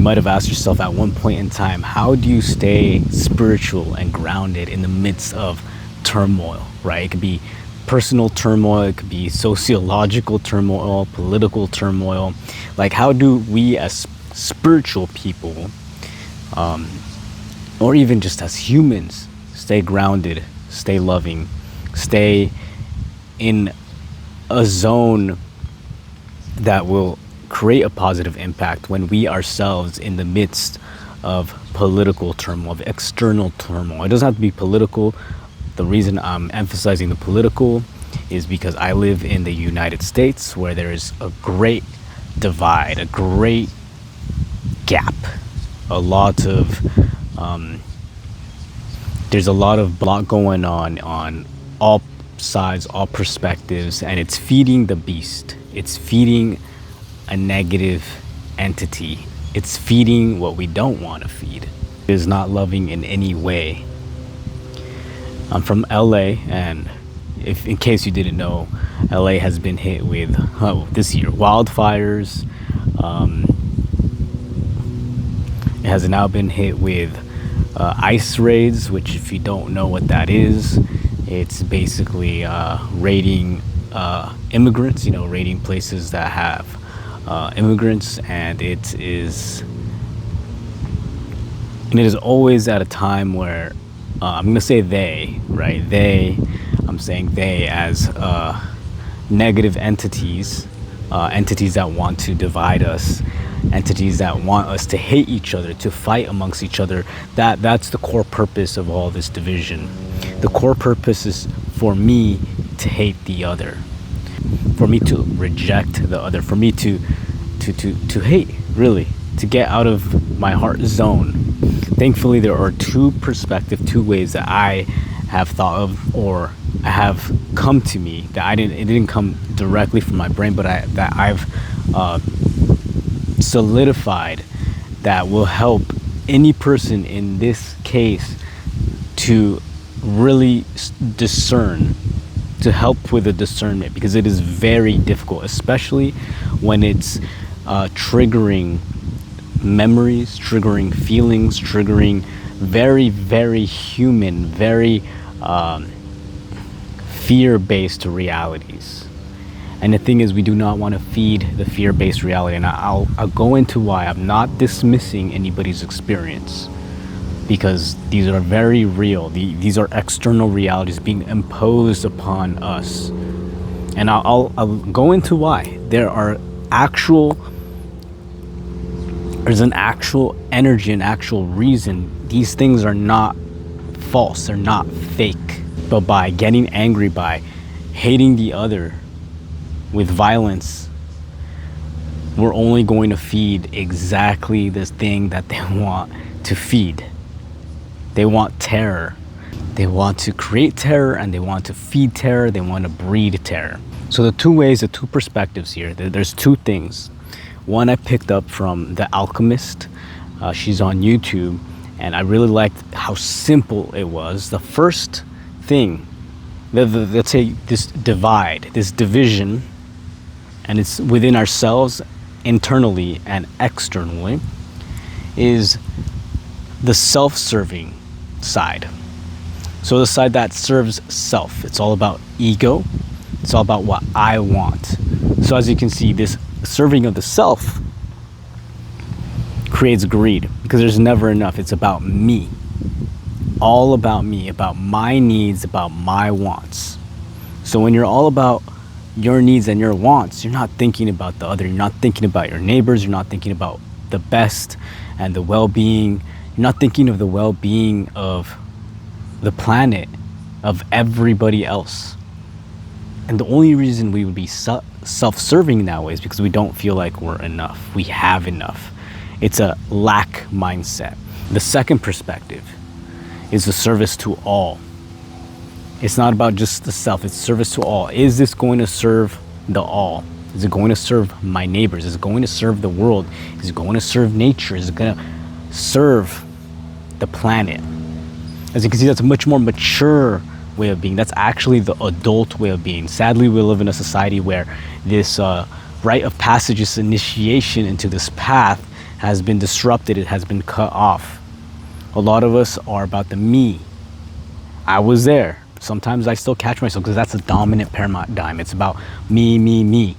might have asked yourself at one point in time, how do you stay spiritual and grounded in the midst of turmoil, right? It could be personal turmoil, it could be sociological turmoil, political turmoil. Like, how do we as spiritual people, or even just as humans, stay grounded, stay loving, stay in a zone that will create a positive impact when we ourselves in the midst of political turmoil, of external turmoil? It doesn't have to be political. The reason I'm emphasizing the political is because I live in the United States, where there is a great divide, a great gap, there's a lot going on all sides, all perspectives, and it's feeding the beast. It's feeding a negative entity. It's feeding what we don't want to feed. It is not loving in any way. I'm from LA, and if in case you didn't know, LA has been hit with this year wildfires. It has now been hit with ice raids, which, if you don't know what that is, it's basically raiding immigrants, raiding places that have immigrants, and it is always at a time where I'm gonna say they, right? I'm saying they as negative entities, entities that want to divide us, entities that want us to hate each other, to fight amongst each other. That's the core purpose of all this division. The core purpose is for me to hate the other, for me to reject the other, for me to hate, really, to get out of my heart zone. Thankfully, there are two ways that I have thought of, or have come to me, that it didn't come directly from my brain, but that I've solidified, that will help any person in this case to really discern, to help with the discernment, because it is very difficult, especially when it's triggering memories, triggering feelings, triggering very, very human, very fear-based realities. And the thing is, we do not want to feed the fear-based reality, and I'll go into why. I'm not dismissing anybody's experience, because these are very real. These are external realities being imposed upon us, and I'll go into why. There's an actual energy, an actual reason. These things are not false, they're not fake. But by getting angry, by hating the other with violence, we're only going to feed exactly this thing that they want to feed. They want terror. They want to create terror, and they want to feed terror. They want to breed terror. So the two perspectives here, there's two things. One I picked up from The Alchemist. She's on YouTube, and I really liked how simple it was. The first thing, let's say this division, and it's within ourselves, internally and externally, is the self-serving side. So the side that serves self. It's all about ego. It's all about what I want. So as you can see, this serving of the self creates greed, because there's never enough. It's about me. All about me, about my needs, about my wants. So when you're all about your needs and your wants, you're not thinking about the other. You're not thinking about your neighbors. You're not thinking about the best and the well-being. You're not thinking of the well-being of the planet, of everybody else. And the only reason we would be self-serving in that way is because we don't feel like we're enough. We have enough. It's a lack mindset. The second perspective is the service to all. It's not about just the self, it's service to all. Is this going to serve the all? Is it going to serve my neighbors? Is it going to serve the world? Is it going to serve nature? Is it going to serve the planet? As you can see, that's a much more mature way of being. That's actually the adult way of being. Sadly, we live in a society where this rite of passage, this initiation into this path, has been disrupted, it has been cut off. A lot of us are about the me. I was there. Sometimes I still catch myself because that's a dominant paradigm. It's about me, me, me.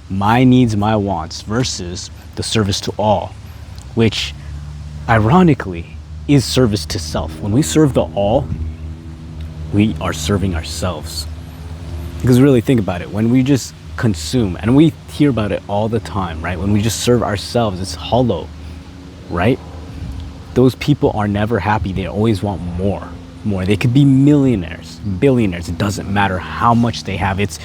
My needs, my wants versus the service to all, which ironically is service to self. When we serve the all, we are serving ourselves. Because really think about it, when we just consume, and we hear about it all the time, right? When we just serve ourselves, it's hollow, right? Those people are never happy. They always want more. They could be millionaires, billionaires. It doesn't matter how much they have. It's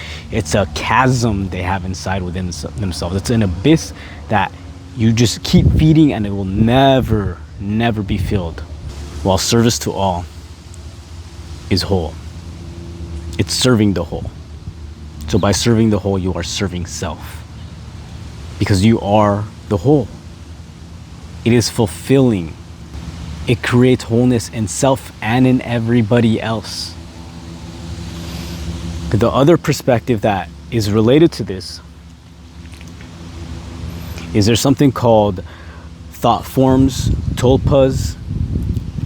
a chasm they have inside within themselves. It's an abyss that you just keep feeding and it will never be filled. While service to all is whole. It's serving the whole. So by serving the whole, you are serving self. Because you are the whole. It is fulfilling. It creates wholeness in self and in everybody else. The other perspective that is related to this is there's something called thought forms, tulpas,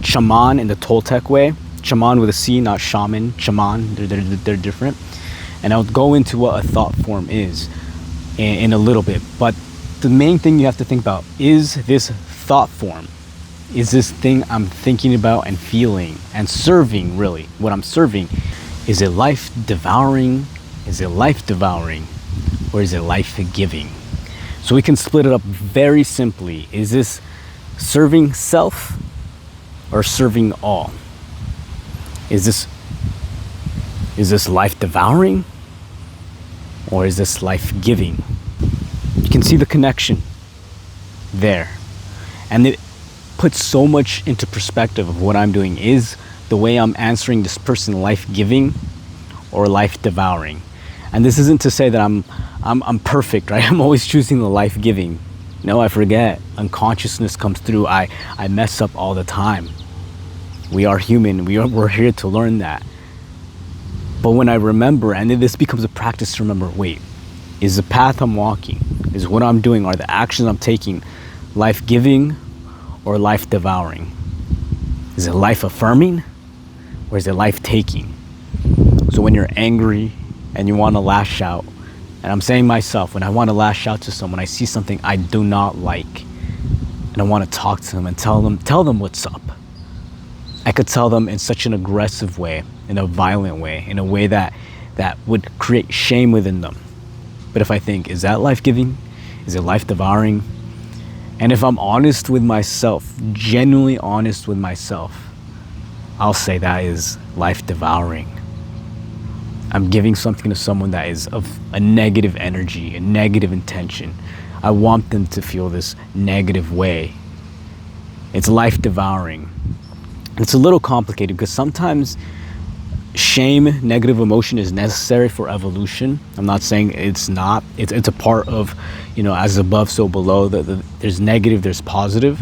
shaman in the Toltec way. Shaman with a C, not shaman. Shaman, they're different. And I'll go into what a thought form is in a little bit. But the main thing you have to think about is this thought form. Is this thing I'm thinking about and feeling and serving, really, what I'm serving, is it life devouring? Is it life devouring? Or is it life giving? So we can split it up very simply. Is this serving self or serving all? Is this life devouring or is this life giving? You can see the connection there. And it puts so much into perspective of what I'm doing. Is the way I'm answering this person life giving or life devouring? And this isn't to say that I'm perfect, right? I'm always choosing the life giving. No, I forget. Unconsciousness comes through. I mess up all the time. We are human. We're here to learn that. But when I remember, and then this becomes a practice to remember, wait, is the path I'm walking, is what I'm doing, are the actions I'm taking life giving or life devouring? Is it life affirming or is it life taking? So when you're angry and you want to lash out, and I'm saying myself, when I want to lash out to someone, I see something I do not like and I want to talk to them and tell them what's up. I could tell them in such an aggressive way, in a violent way, in a way that would create shame within them. But if I think, is that life-giving? Is it life-devouring? And if I'm honest with myself, genuinely honest with myself, I'll say that is life-devouring. I'm giving something to someone that is of a negative energy, a negative intention. I want them to feel this negative way. It's life-devouring. It's a little complicated because sometimes shame, negative emotion is necessary for evolution. I'm not saying it's not. It's a part of, as above, so below. There's negative, there's positive.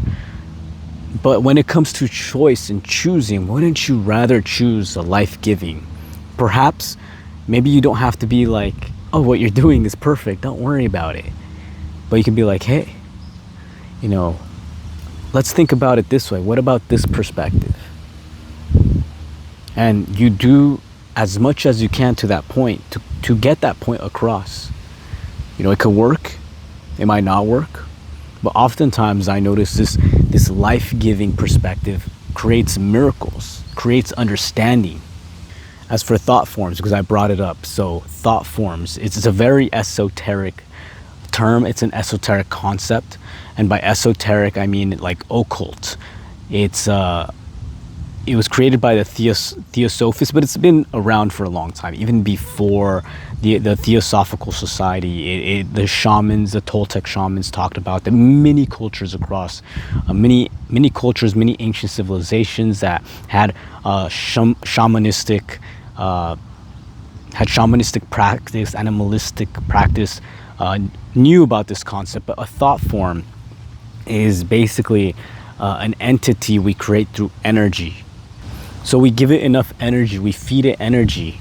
But when it comes to choice and choosing, wouldn't you rather choose a life-giving? Perhaps, maybe you don't have to be like, oh, what you're doing is perfect, don't worry about it. But you can be like, hey, let's think about it this way. What about this perspective? And you do as much as you can to that point, to get that point across. It could work, it might not work, but oftentimes I notice this life-giving perspective creates miracles, creates understanding. As for thought forms, because I brought it up, so thought forms, it's a very esoteric term, it's an esoteric concept, and by esoteric I mean like occult. It was created by the Theosophists, but it's been around for a long time, even before the Theosophical Society. The shamans, the Toltec shamans, talked about the many cultures across, many cultures, many ancient civilizations that had shamanistic practice, animalistic practice, knew about this concept. But a thought form is basically an entity we create through energy. So we give it enough energy, we feed it energy,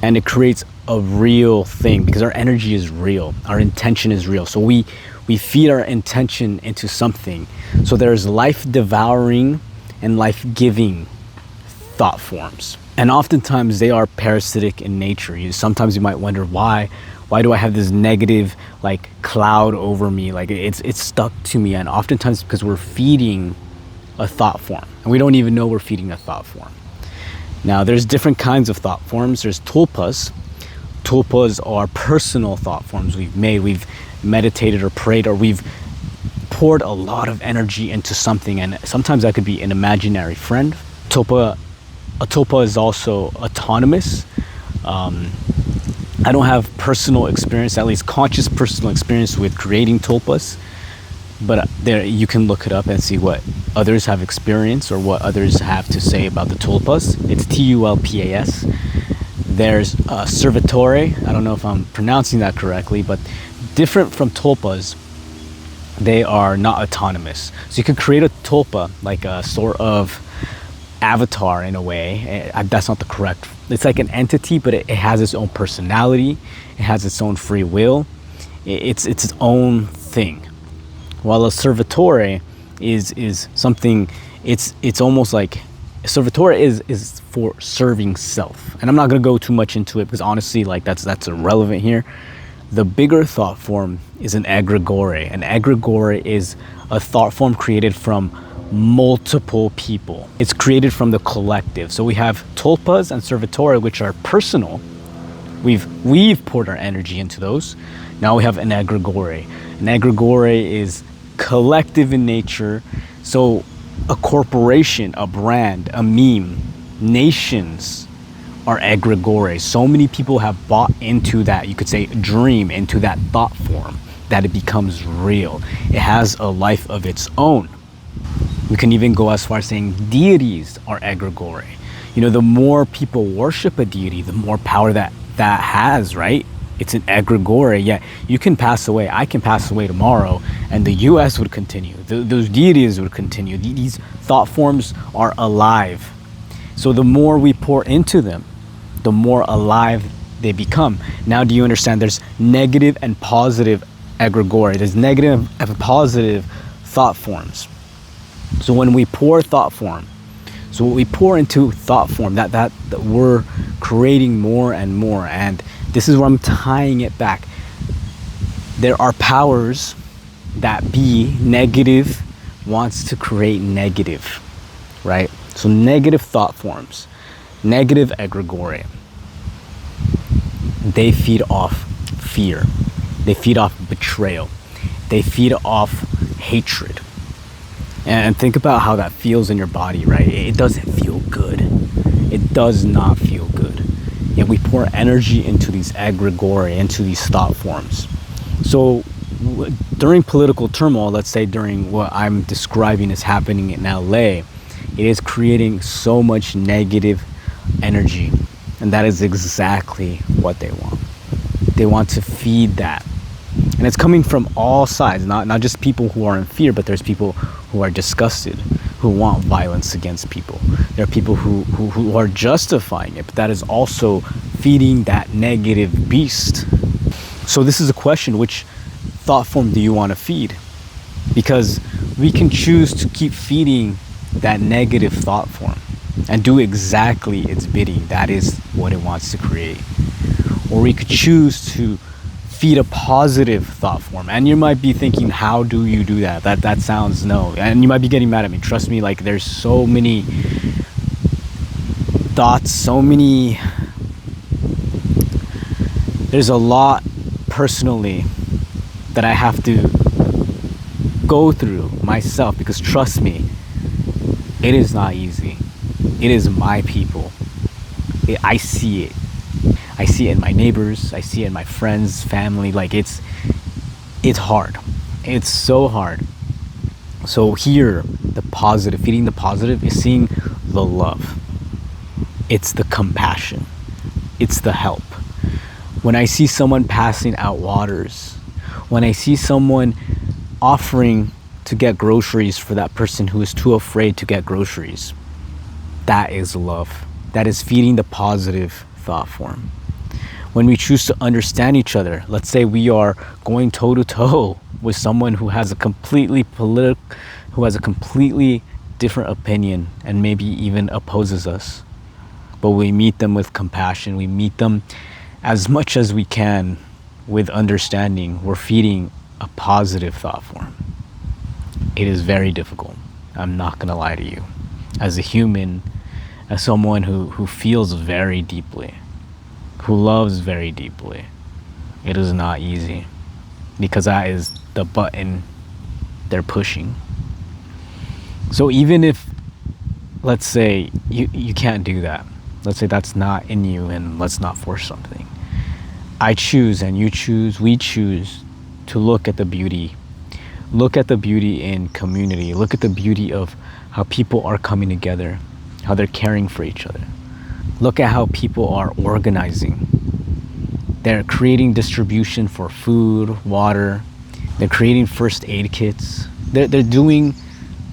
and it creates a real thing because our energy is real, our intention is real. So we We feed our intention into something. So there's life devouring and life giving thought forms. And oftentimes they are parasitic in nature. Sometimes you might wonder why do I have this negative like cloud over me? Like it's stuck to me. And oftentimes because we're feeding a thought form and we don't even know we're feeding a thought form. Now there's different kinds of thought forms. There's tulpas. Tulpas are personal thought forms we've made. We've meditated or prayed, or we've poured a lot of energy into something, and sometimes that could be an imaginary friend. A tulpa is also autonomous. I don't have personal experience, at least conscious personal experience with creating tulpas, but there you can look it up and see what others have experienced or what others have to say about the tulpas. It's tulpas. There's servitore. I don't know if I'm pronouncing that correctly, but different from tulpas, they are not autonomous. So you could create a tulpa, like a sort of avatar in a way. That's not the correct. It's like an entity, but it has its own personality. It has its own free will. It's its own thing. While a servitore is something. It's almost like a servitore is for serving self. And I'm not gonna go too much into it because honestly, like that's irrelevant here. The bigger thought form is an egregore. An egregore is a thought form created from multiple people. It's created from the collective. So we have tulpas and servitore, which are personal. We've poured our energy into those. Now we have an egregore. An egregore is collective in nature. So a corporation, a brand, a meme, nations are egregore. So many people have bought into that, you could say, dream, into that thought form, that it becomes real. It has a life of its own. We can even go as far as saying deities are egregore. You know, the more people worship a deity, the more power that has, right? It's an egregore. Yeah, you can pass away. I can pass away tomorrow, and the U.S. would continue. Those deities would continue. These thought forms are alive. So the more we pour into them, the more alive they become. Now, do you understand? There's negative and positive egregore. There's negative and positive thought forms. So when we pour thought form, so what we pour into thought form, that we're creating more and more. And this is where I'm tying it back. There are powers that be negative wants to create negative, right? So negative thought forms, negative egregore, they feed off fear. They feed off betrayal. They feed off hatred. And think about how that feels in your body, right? It doesn't feel good. It does not feel good. Yet we pour energy into these egregore, into these thought forms. So during political turmoil, let's say during what I'm describing is happening in LA, it is creating so much negative energy. And that is exactly what they want. They want to feed that. And it's coming from all sides, not just people who are in fear, but there's people who are disgusted, who want violence against people. There are people who are justifying it, but that is also feeding that negative beast. So this is a question, which thought form do you want to feed? Because we can choose to keep feeding that negative thought form and do exactly its bidding. That is what it wants to create. Or we could choose to feed a positive thought form. And you might be thinking, how do you do that? That sounds no. And you might be getting mad at me. Trust me, like there's so many thoughts, there's a lot personally that I have to go through myself, because trust me, it is not easy. It is my people. I see it. I see it in my neighbors. I see it in my friends, family. Like it's hard. It's so hard. So here, the positive, feeding the positive is seeing the love. It's the compassion. It's the help. When I see someone passing out waters, when I see someone offering to get groceries for that person who is too afraid to get groceries, that is love. That is feeding the positive thought form. when we choose to understand each other. Let's say we are going toe to toe with someone who has a who has a completely different opinion and maybe even opposes us. But we meet them with compassion. We meet them as much as we can with understanding. We're feeding a positive thought form. It is very difficult. I'm not going to lie to you. As a human, as someone who feels very deeply, who loves very deeply, it is not easy, because that is the button they're pushing. So even if, let's say, you can't do that. Let's say that's not in you, and let's not force something. I choose, and you choose, we choose to look at the beauty. Look at the beauty in community. Look at the beauty of how people are coming together, how they're caring for each other. Look at how people are organizing. They're creating distribution for food, water. They're creating first aid kits. They're doing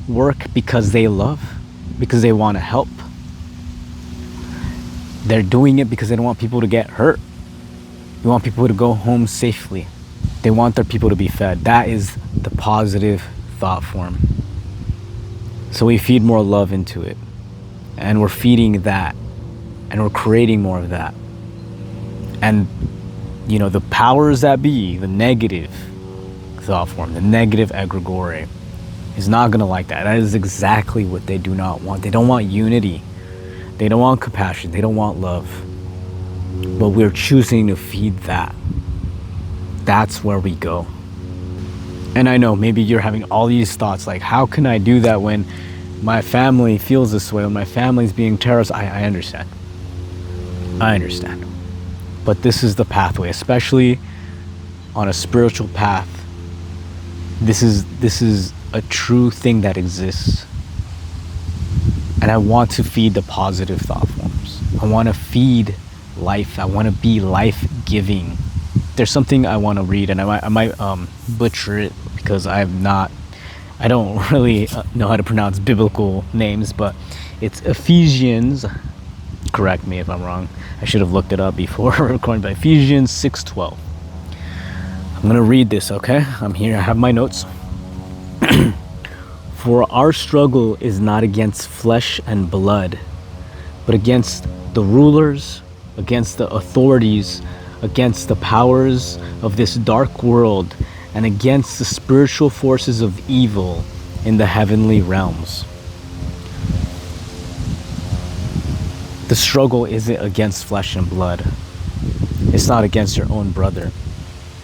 work because they love, because they want to help. They're doing it because they don't want people to get hurt. They want people to go home safely. They want their people to be fed. That is the positive thought form. So we feed more love into it, and we're feeding that, and we're creating more of that. And the powers that be, the negative thought form, the negative egregore, is not going to like that. That is exactly what they do not want. They don't want unity. They don't want compassion. They don't want love. But we're choosing to feed that. That's where we go. And I know maybe you're having all these thoughts like, how can I do that when my family feels this way, when my family's being terrorized? I understand. I understand. But this is the pathway, especially on a spiritual path. This is a true thing that exists. And I want to feed the positive thought forms. I want to feed life. I want to be life-giving. There's something I want to read, and I might butcher it because I don't really know how to pronounce biblical names, but it's Ephesians. Correct me if I'm wrong. I should have looked it up before recording, but Ephesians 6:12. I'm going to read this, okay? I'm here. I have my notes. For our struggle is not against flesh and blood, but against the rulers, against the authorities, against the powers of this dark world, and against the spiritual forces of evil in the heavenly realms. The struggle isn't against flesh and blood. It's not against your own brother.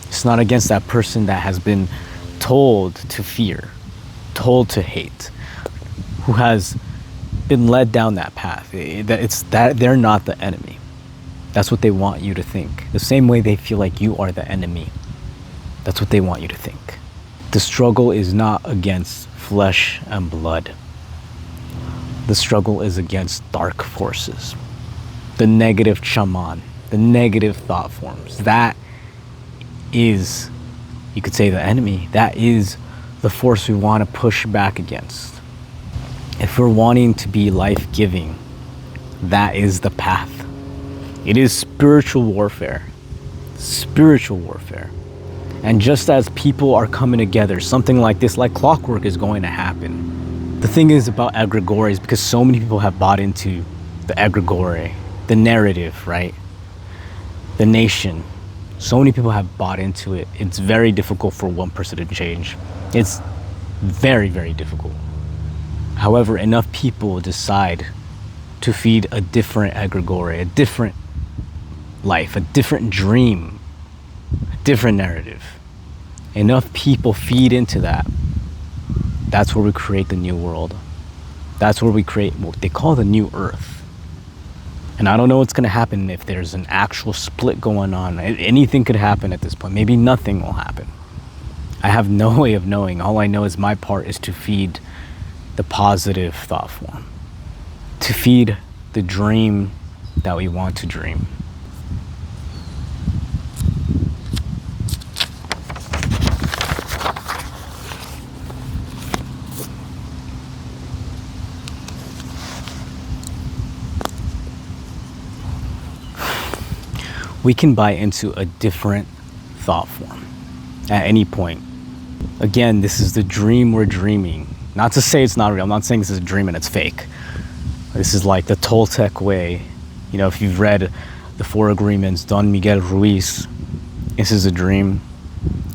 It's not against that person that has been told to fear, told to hate, who has been led down that path. It's that they're not the enemy. That's what they want you to think. The same way they feel like you are the enemy. That's what they want you to think. The struggle is not against flesh and blood. The struggle is against dark forces. The negative shaman, the negative thought forms. That is, you could say, the enemy. That is the force we want to push back against. If we're wanting to be life-giving, that is the path. It is spiritual warfare. Spiritual warfare. And just as people are coming together, something like this, like clockwork, is going to happen. The thing is about egregore is because so many people have bought into the egregore, the narrative, right? The nation. So many people have bought into it. It's very difficult for one person to change. It's very, very difficult. However, enough people decide to feed a different egregore, a different life, a different dream, a different narrative. Enough people feed into that. That's where we create the new world. That's where we create what they call the new earth. And I don't know what's going to happen if there's an actual split going on. Anything could happen at this point. Maybe nothing will happen. I have no way of knowing. All I know is my part is to feed the positive thought form, to feed the dream that we want to dream. we can buy into a different thought form at any point. Again, this is the dream we're dreaming. Not to say it's not real. I'm not saying this is a dream and it's fake. This is like the Toltec way. You know, if you've read the Four Agreements, Don Miguel Ruiz, this is a dream.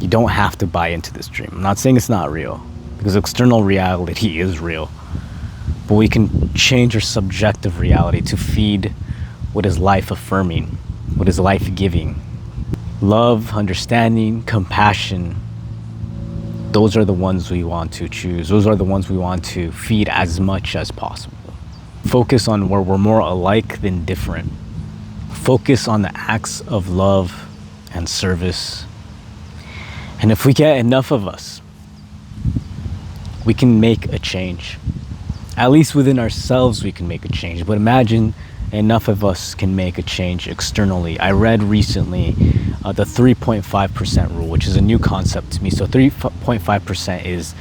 You don't have to buy into this dream. I'm not saying it's not real, because external reality is real. But we can change our subjective reality to feed what is life affirming, what is life giving. Love, understanding, compassion, those are the ones we want to choose. Those are the ones we want to feed as much as possible. Focus on where we're more alike than different. Focus on the acts of love and service. And if we get enough of us, we can make a change. At least within ourselves, we can make a change. But imagine enough of us can make a change externally. I read recently the 3.5% rule, which is a new concept to me. So 3.5% is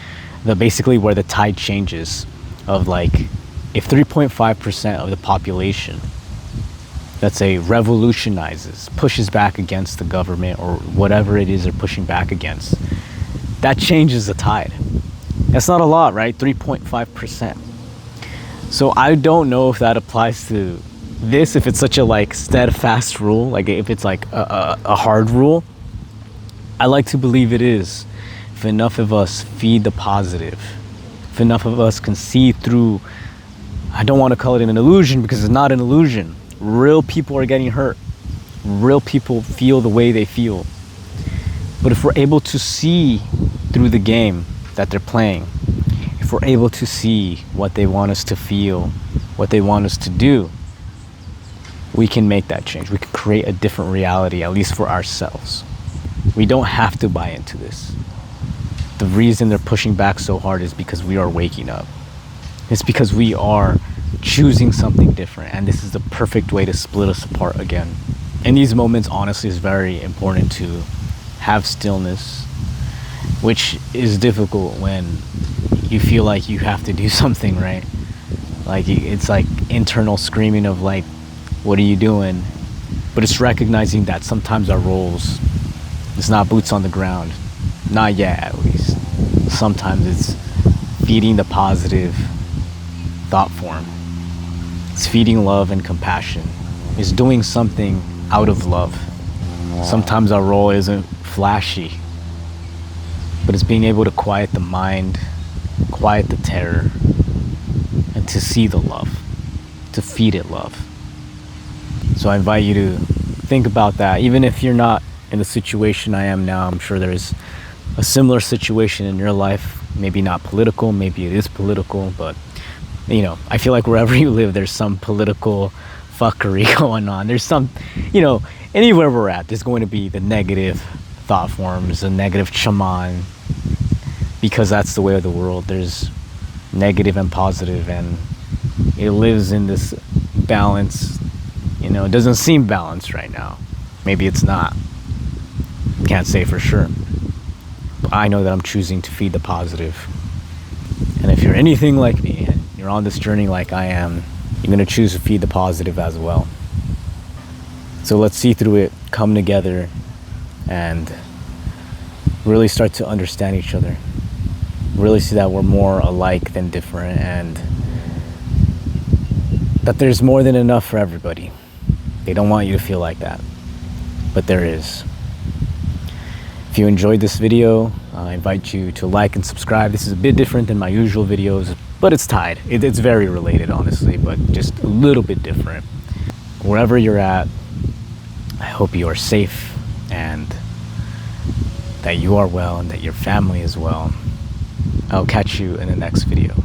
basically where the tide changes of, like, if 3.5% of the population, let's say, revolutionizes, pushes back against the government or whatever it is they're pushing back against, that changes the tide. That's not a lot, right? 3.5%. So I don't know if that applies to this, if it's such a like steadfast rule, like if it's like a hard rule. I like to believe it is. If enough of us feed the positive, if enough of us can see through, I don't want to call it an illusion because it's not an illusion. Real people are getting hurt. Real people feel the way they feel. But if we're able to see through the game that they're playing, if we're able to see what they want us to feel, what they want us to do, we can make that change. We can create a different reality, at least for ourselves. We don't have to buy into this. The reason they're pushing back so hard is because we are waking up. It's because we are choosing something different, and this is the perfect way to split us apart again. In these moments, honestly, it's very important to have stillness, which is difficult when you feel like you have to do something, right? Like it's like internal screaming of like, what are you doing? But it's recognizing that sometimes our roles, it's not boots on the ground, not yet at least. Sometimes it's feeding the positive thought form. It's feeding love and compassion. It's doing something out of love. Sometimes our role isn't flashy, but it's being able to quiet the mind, quiet the terror, and to see the love, to feed it love. So I invite you to think about that. Even if you're not in the situation I am now, I'm sure there's a similar situation in your life. Maybe not political, maybe it is political, but you know, I feel like wherever you live, there's some political fuckery going on. There's some, you know, anywhere we're at, there's going to be the negative thought forms, the negative shaman, because that's the way of the world. There's negative and positive, and it lives in this balance. You know, it doesn't seem balanced right now. Maybe it's not. Can't say for sure. But I know that I'm choosing to feed the positive. And if you're anything like me, and you're on this journey like I am, you're going to choose to feed the positive as well. So let's see through it, come together, and really start to understand each other. Really see that we're more alike than different, and that there's more than enough for everybody. They don't want you to feel like that, but there is. If you enjoyed this video, I invite you to like and subscribe. This is a bit different than my usual videos, but it's tied. It's very related, honestly, but just a little bit different. Wherever you're at, I hope you are safe and that you are well and that your family is well. I'll catch you in the next video.